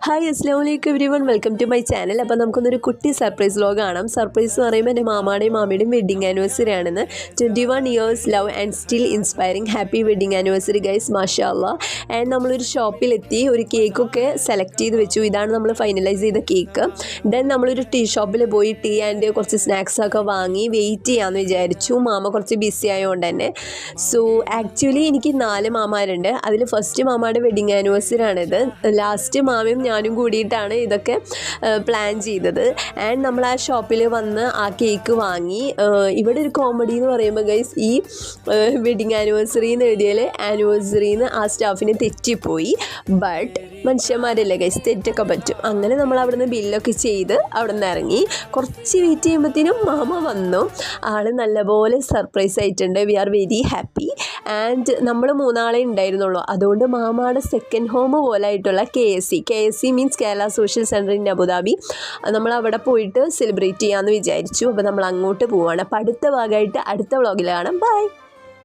Hi അസ്സലാമലൈക്കും everyone, welcome to my channel. അപ്പോൾ നമുക്കൊന്നൊരു കുട്ടി സർപ്രൈസ് വ്ലോഗ് കാണാം. സർപ്രൈസ് എന്ന് പറയുമ്പോൾ എൻ്റെ മാമായുടെയും മാമിയുടെയും വെഡിങ് ആനിവേഴ്സറി ആണെന്ന്. 21 years love and still inspiring. Happy wedding anniversary guys, മാഷാ അല്ലാ. ആൻഡ് നമ്മളൊരു ഷോപ്പിലെത്തി ഒരു കേക്കൊക്കെ സെലക്ട് ചെയ്ത് വെച്ചു. ഇതാണ് നമ്മൾ ഫൈനലൈസ് ചെയ്ത കേക്ക്. ദെൻ നമ്മളൊരു ടീ ഷോപ്പിൽ പോയി ടീ ആൻഡ് കുറച്ച് സ്നാക്സൊക്കെ വാങ്ങി വെയിറ്റ് ചെയ്യാമെന്ന് വിചാരിച്ചു. മാമ കുറച്ച് ബിസി ആയതുകൊണ്ട് തന്നെ. സോ ആക്ച്വലി എനിക്ക് 4 മാമാരുണ്ട്. അതിൽ ഫസ്റ്റ് മാമയുടെ വെഡിങ് ആനിവേഴ്സറി ആണിത്. ലാസ്റ്റ് മാമയും ഞാനും കൂടിയിട്ടാണ് ഇതൊക്കെ പ്ലാൻ ചെയ്തത്. ആൻഡ് നമ്മൾ ആ ഷോപ്പിൽ വന്ന് ആ കേക്ക് വാങ്ങി. ഇവിടെ ഒരു കോമഡി എന്ന് പറയുമ്പോൾ ഗൈസ്, ഈ വെഡിങ് ആനിവേഴ്സറി എന്ന് എഴുതിയാൽ ആനിവേഴ്സറിന്ന് ആ സ്റ്റാഫിന് തെറ്റിപ്പോയി. ബട്ട് മനുഷ്യന്മാരല്ലേ ഗൈസ്, തെറ്റൊക്കെ പറ്റും. അങ്ങനെ നമ്മൾ അവിടെ നിന്ന് ബില്ലൊക്കെ ചെയ്ത് അവിടെ നിന്ന് ഇറങ്ങി. കുറച്ച് വെയിറ്റ് ചെയ്യുമ്പോഴത്തേനും മാമ വന്നു. ആൾ നല്ലപോലെ സർപ്രൈസ് ആയിട്ടുണ്ട്. We are very happy. And നമ്മൾ 3 ആളെ ഉണ്ടായിരുന്നുള്ളൂ. അതുകൊണ്ട് മാമയുടെ സെക്കൻഡ് ഹോം പോലെ ആയിട്ടുള്ള KSC means Kerala social centre in Abu Dhabi, നമ്മൾ അവിടെ പോയിട്ട് സെലിബ്രേറ്റ് ചെയ്യാമെന്ന് വിചാരിച്ചു. അപ്പോൾ നമ്മൾ അങ്ങോട്ട് പോവുകയാണ്. അപ്പോൾ അടുത്ത ഭാഗമായിട്ട് അടുത്ത വ്ളോഗിൽ കാണാം. ബൈ.